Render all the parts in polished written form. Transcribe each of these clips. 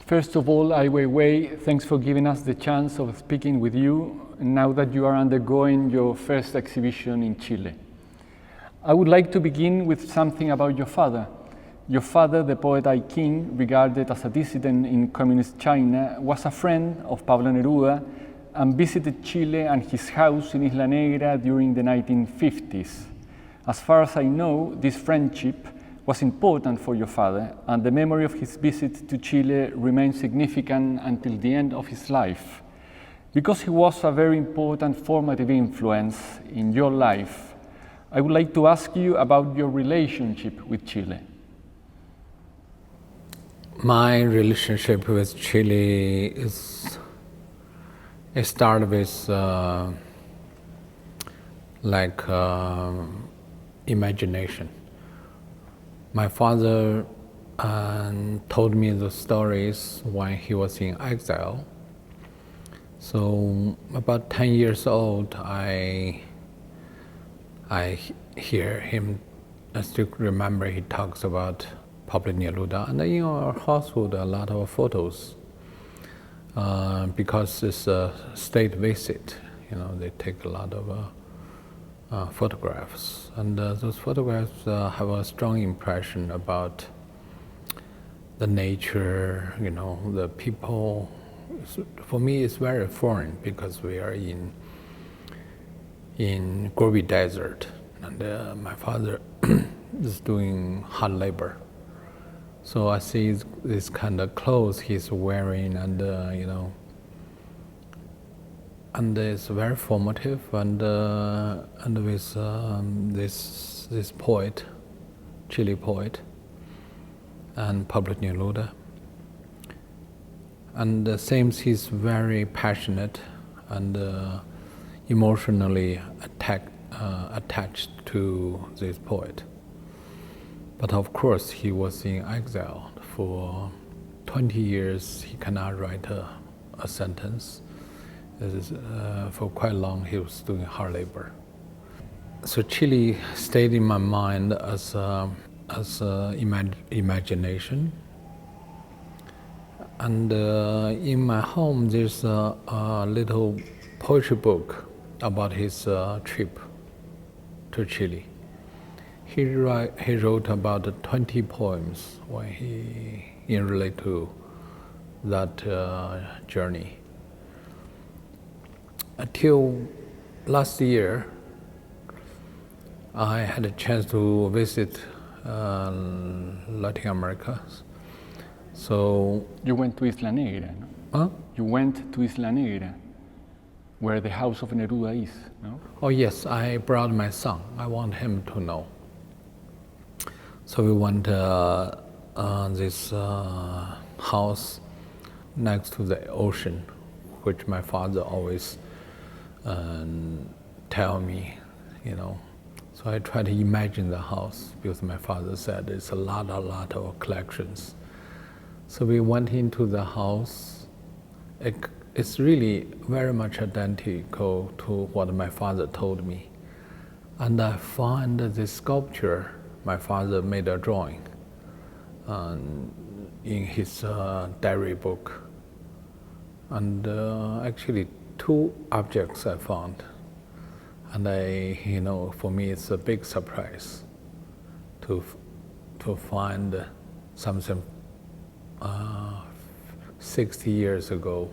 First of all, Ai Weiwei, thanks for giving us the chance of speaking with you now that you are undergoing your first exhibition in Chile. I would like to begin with something about your father. Your father, the poet Ai King, regarded as a dissident in communist China, was a friend of Pablo Neruda and visited Chile and his house in Isla Negra during the 1950s. As far as I know, this friendship was important for your father, and the memory of his visit to Chile remains significant until the end of his life. Because he was a very important formative influence in your life, I would like to ask you about your relationship with Chile. My relationship with Chile it started with imagination. My father told me the stories when he was in exile. So about 10 years old, I hear him. I still remember he talks about Pablo Neruda, and in our household a lot of photos because it's a state visit. They take a lot of photographs, and those photographs have a strong impression about the nature, the people. For me, it's very foreign because we are in Gobi Desert, and my father is doing hard labor. So I see this kind of clothes he's wearing, and and it's very formative, and with this poet, Chile poet, and Pablo Neruda. And seems he's very passionate and emotionally attached to this poet. But of course, he was in exile for 20 years. He cannot write a sentence. For quite long, he was doing hard labor. So Chile stayed in my mind as imagination. And in my home, there's a little poetry book about his trip to Chile. He wrote about 20 poems in relate to that journey. Until last year, I had a chance to visit Latin America. So you went to Isla Negra, no? Huh? You went to Isla Negra, where the house of Neruda is, no? Oh yes, I brought my son. I want him to know. So we went this house next to the ocean, which my father always tell me, So I try to imagine the house because my father said it's a lot of collections. So we went into the house. It's really very much identical to what my father told me. And I found this sculpture. My father made a drawing in his diary book. And actually 2 objects I found. And for me, it's a big surprise to find something 60 years ago.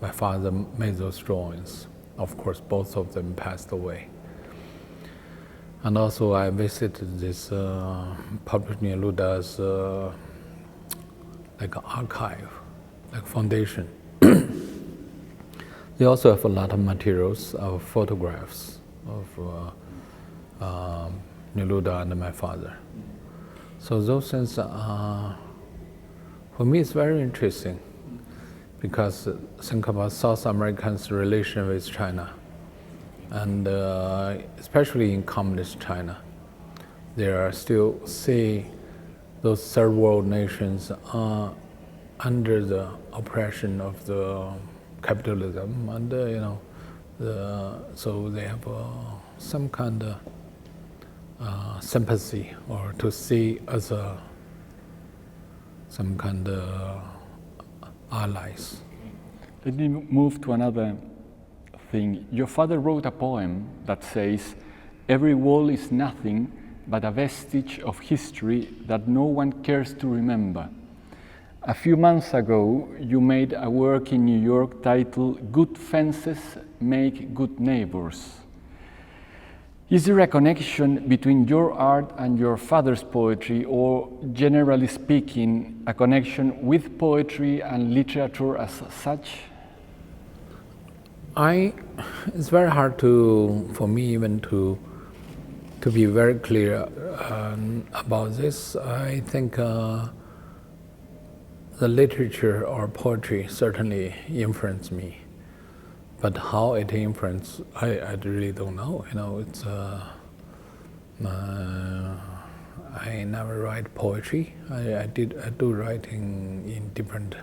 My father made those drawings. Of course, both of them passed away. And also I visited this Pablo Neruda's archive, foundation. They also have a lot of materials of photographs of Neruda and my father. So those things, for me, it's very interesting because think about South Americans' relation with China, and especially in communist China, there are still those third world nations are under the oppression of the capitalism, and so they have some kind of sympathy, or to see as some kind of allies. Let me move to another thing. Your father wrote a poem that says, "Every wall is nothing but a vestige of history that no one cares to remember." A few months ago, you made a work in New York titled "Good Fences Make Good Neighbors." Is there a connection between your art and your father's poetry, or generally speaking, a connection with poetry and literature as such? It's very hard for me even to be very clear about this. I think the literature or poetry certainly influenced me. But how it influenced, I really don't know. It's I never write poetry. I do writing in different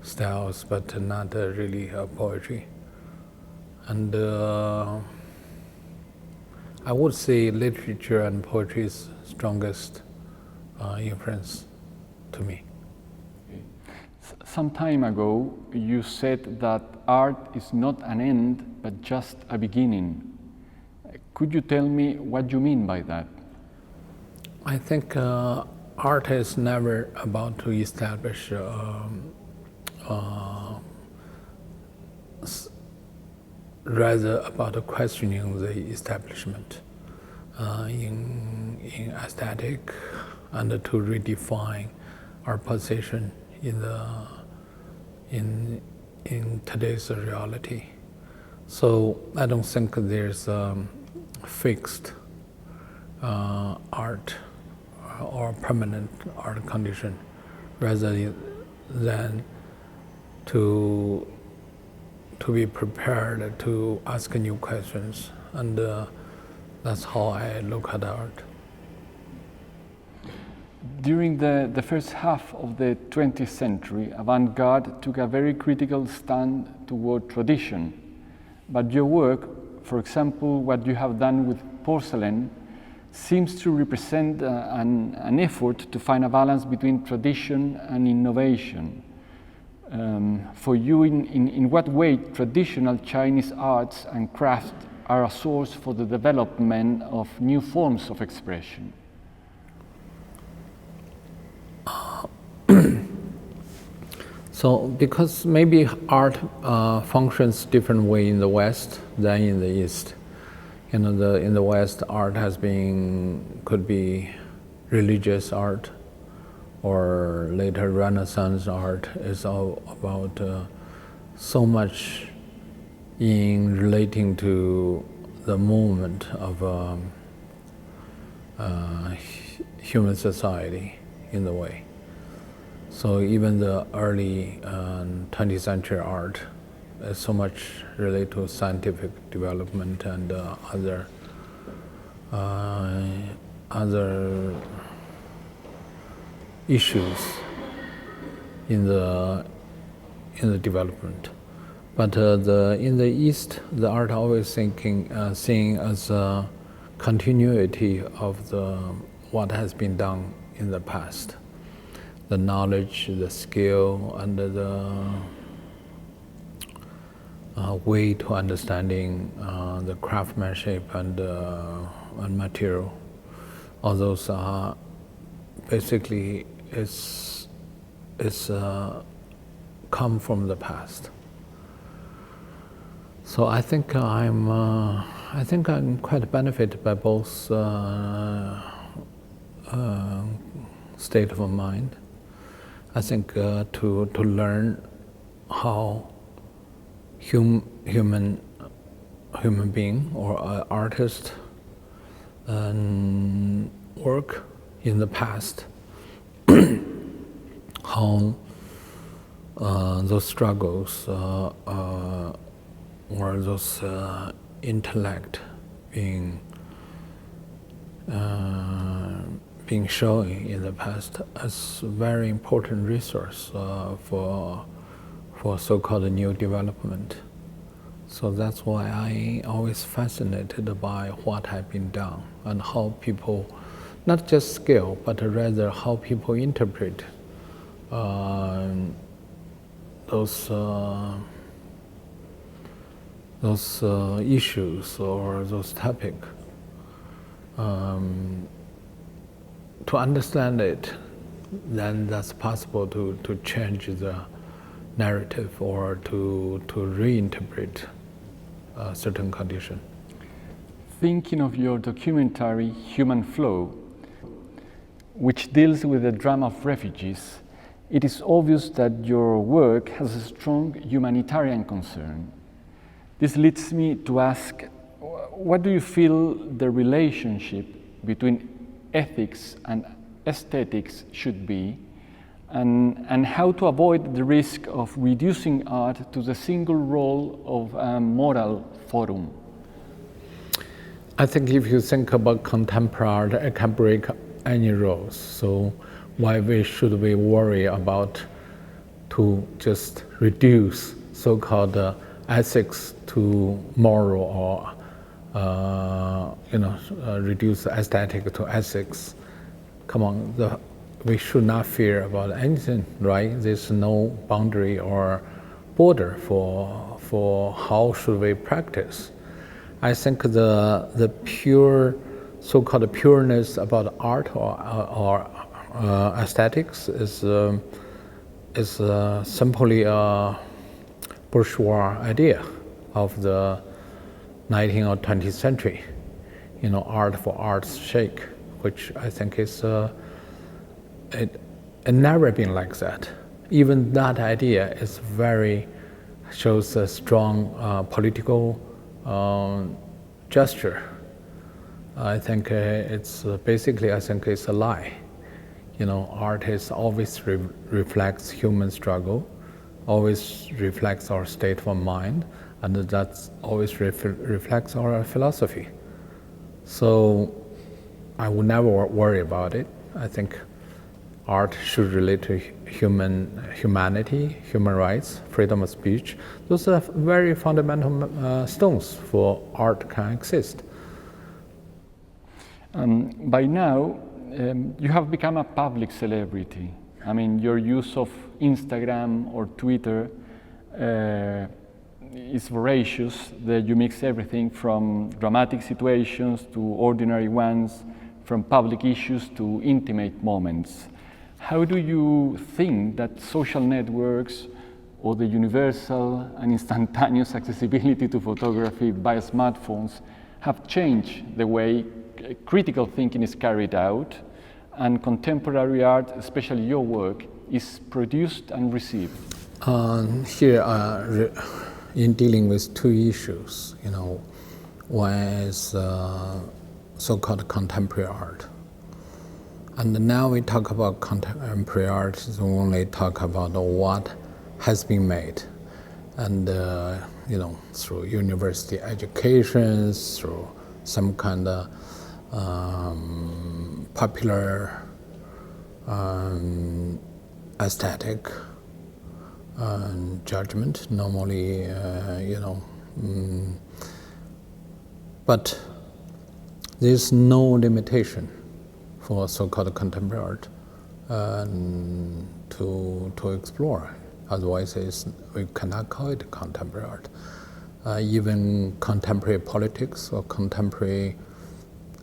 styles, but not really poetry. And I would say literature and poetry's strongest influence to me. Some time ago, you said that art is not an end, but just a beginning. Could you tell me what you mean by that? I think art is never about to establish rather about questioning the establishment in aesthetic and to redefine our position in today's reality. So I don't think there's fixed art or permanent art condition, rather than to be prepared to ask new questions, and that's how I look at art. During the first half of the 20th century, avant-garde took a very critical stand toward tradition. But your work, for example, what you have done with porcelain, seems to represent an effort to find a balance between tradition and innovation. For you, in what way traditional Chinese arts and crafts are a source for the development of new forms of expression? So, because maybe art functions different way in the West than in the East. In the West, art could be religious art, or later Renaissance art is all about so much in relating to the movement of human society in the way. So even the early 20th century art is so much related to scientific development and other issues in the development. But in the East, the art always seeing as a continuity of what has been done in the past. The knowledge, the skill, and the way to understanding the craftsmanship and material. All those are basically come from the past. So I think I'm quite benefited by both state of mind. I think to learn how human being or artist work in the past, how those struggles or those intellect being shown in the past as a very important resource for so-called new development. So that's why I always fascinated by what had been done and how people, not just skill, but rather how people interpret those issues or those topics. To understand it, then that's possible to change the narrative or to reinterpret a certain condition. Thinking of your documentary Human Flow, which deals with the drama of refugees, it is obvious that your work has a strong humanitarian concern. This leads me to ask, what do you feel the relationship between ethics and aesthetics should be, and how to avoid the risk of reducing art to the single role of a moral forum? I think if you think about contemporary art, it can break any rules. So why should we worry about to just reduce so-called ethics to moral or reduce aesthetic to ethics? Come on, we should not fear about anything, right? There's no boundary or border for how should we practice. I think the pure, so-called pureness about art or aesthetics is simply a bourgeois idea of the 19th or 20th century. Art for art's sake, which I think is it never been like that. Even that idea shows a strong political gesture. I think it's basically, I think it's a lie. Art always reflects human struggle, always reflects our state of mind, and that always reflects our philosophy. So I would never worry about it. I think art should relate to humanity, human rights, freedom of speech. Those are very fundamental stones for art can exist. By now, you have become a public celebrity. I mean, your use of Instagram or Twitter is voracious, that you mix everything from dramatic situations to ordinary ones, from public issues to intimate moments. How do you think that social networks or the universal and instantaneous accessibility to photography by smartphones have changed the way critical thinking is carried out and contemporary art, especially your work, is produced and received? Here, in dealing with two issues, one is so-called contemporary art. And now we talk about contemporary art, we only talk about what has been made. And, through university education, through some kind of popular aesthetic judgment, normally, but there's no limitation for so-called contemporary art to explore. Otherwise, we cannot call it contemporary art. Even contemporary politics or contemporary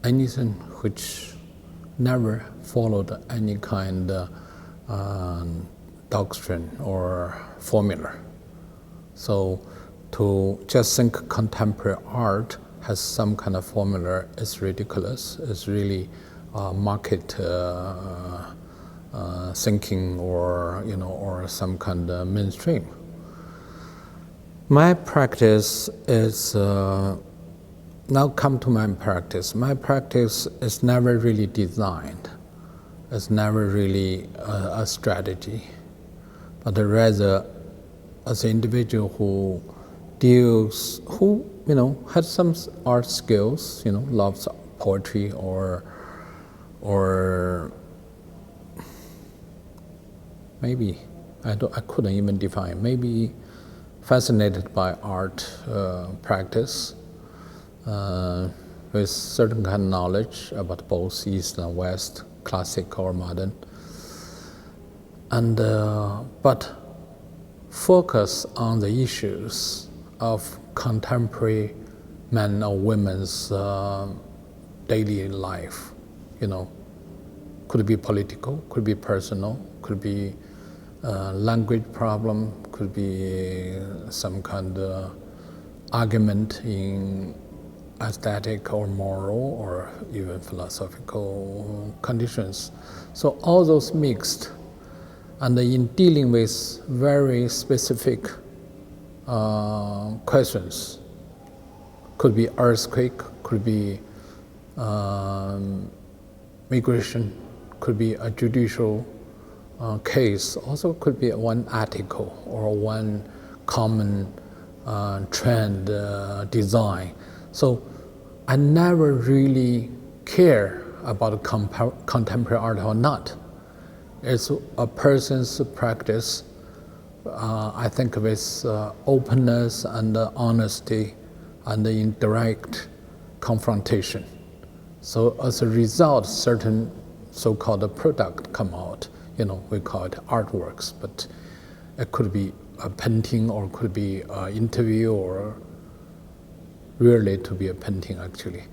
anything which never followed any kind of doctrine or formula. So to just think contemporary art has some kind of formula is ridiculous. It's really market thinking or some kind of mainstream. My practice is now come to my practice. My practice is never really designed. It's never really a strategy, but rather as an individual who has some art skills, loves poetry or maybe I couldn't even define. Maybe fascinated by art practice. With certain kind of knowledge about both East and West, classic or modern. And but focus on the issues of contemporary men or women's daily life. Could be political, could be personal, could be language problem, could be some kind of argument in aesthetic or moral or even philosophical conditions. So all those mixed, and in dealing with very specific questions, could be earthquake, could be migration, could be a judicial case, also could be one article or one common trend design. So I never really care about contemporary art or not. It's a person's practice, I think, with openness and honesty and indirect confrontation. So as a result, certain so-called product come out. We call it artworks, but it could be a painting or could be an interview or rarely to be a painting actually,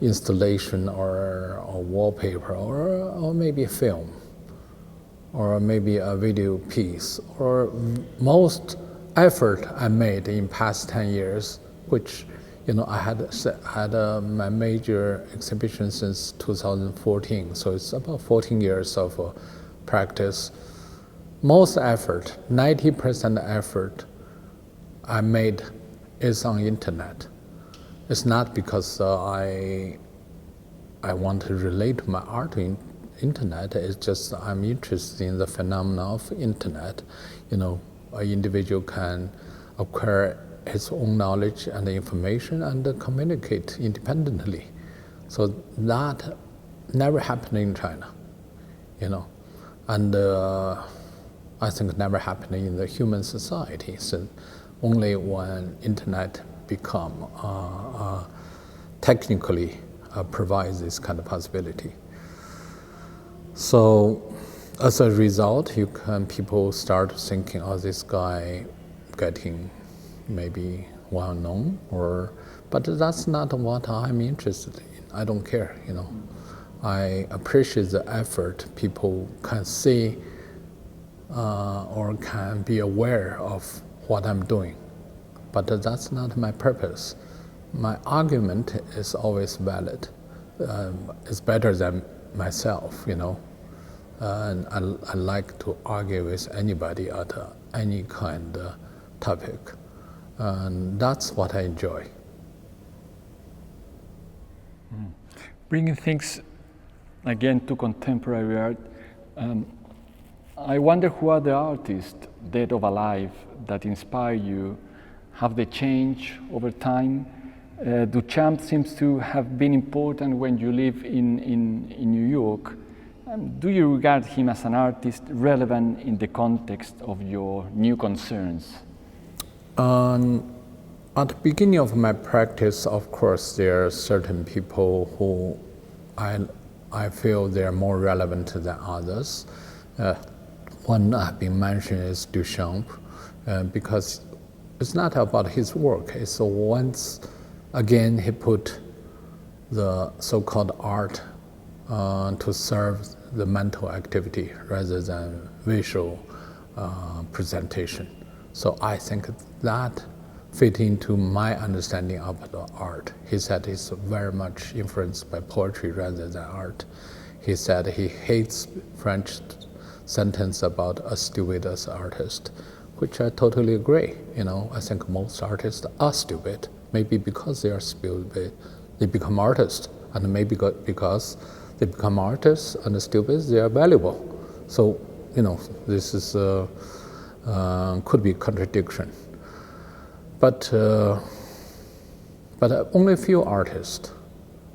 installation or wallpaper or maybe a film or maybe a video piece, or most effort I made in past 10 years, which I had my major exhibition since 2014, so it's about 14 years of practice. Most effort, 90% effort I made is on internet. It's not because I want to relate my art to internet. It's just I'm interested in the phenomena of internet. An individual can acquire his own knowledge and information and communicate independently. So that never happened in China, and I think never happened in the human society. So only when internet become technically provides this kind of possibility. So as a result, people start thinking, this guy getting maybe well known, but that's not what I'm interested in. I don't care, I appreciate the effort people can see or can be aware of what I'm doing, but that's not my purpose. My argument is always valid. It's better than myself, and I like to argue with anybody at any kind of topic. And that's what I enjoy. Bringing things again to contemporary art, I wonder who are the artists, dead or alive, that inspire you? Have they changed over time? Duchamp seems to have been important when you live in New York. Do you regard him as an artist relevant in the context of your new concerns? At the beginning of my practice, of course, there are certain people who I feel they're more relevant than others. One I've been mentioning is Duchamp, because it's not about his work. It's once again he put the so-called art to serve the mental activity rather than visual presentation. So I think that fit into my understanding of the art. He said he's very much influenced by poetry rather than art. He said he hates French sentence about a stupid as artist, which I totally agree. I think most artists are stupid. Maybe because they are stupid, they become artists, and maybe because they become artists and stupid, they are valuable. So, this is could be contradiction. But only a few artists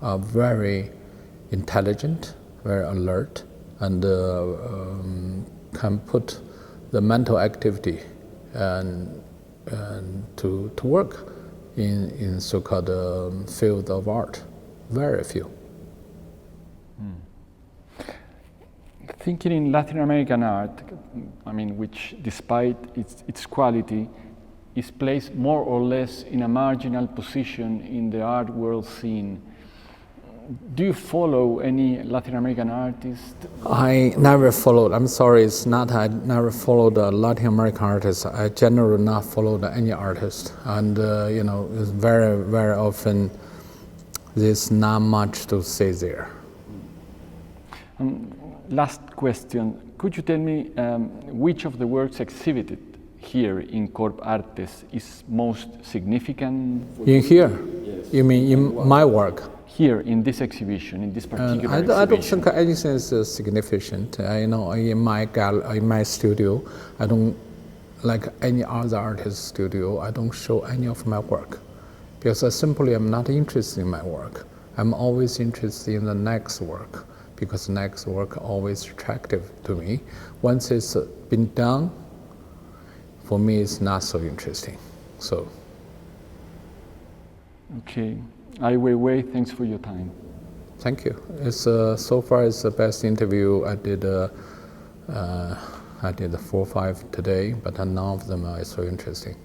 are very intelligent, very alert, and can put the mental activity and to work in so-called field of art. Very few. Thinking in Latin American art, I mean, which despite its quality, is placed more or less in a marginal position in the art world scene. Do you follow any Latin American artist? I never followed, I'm sorry, it's not, I never followed a Latin American artist. I generally not followed any artist. And, it's very, very often, there's not much to say there. Last question. Could you tell me which of the works exhibited here in CorpArtes is most significant? In here? Yes. You mean in my work? Here, in this exhibition, in this particular I don't exhibition. think anything is significant. In my studio, I don't, like any other artist's studio, I don't show any of my work. Because I simply am not interested in my work. I'm always interested in the next work, because the next work is always attractive to me. Once it's been done, for me it's not so interesting. So. Okay. Ai Weiwei, thanks for your time. Thank you. It's so far it's the best interview I did. I did 4 or 5 today, but none of them are so interesting.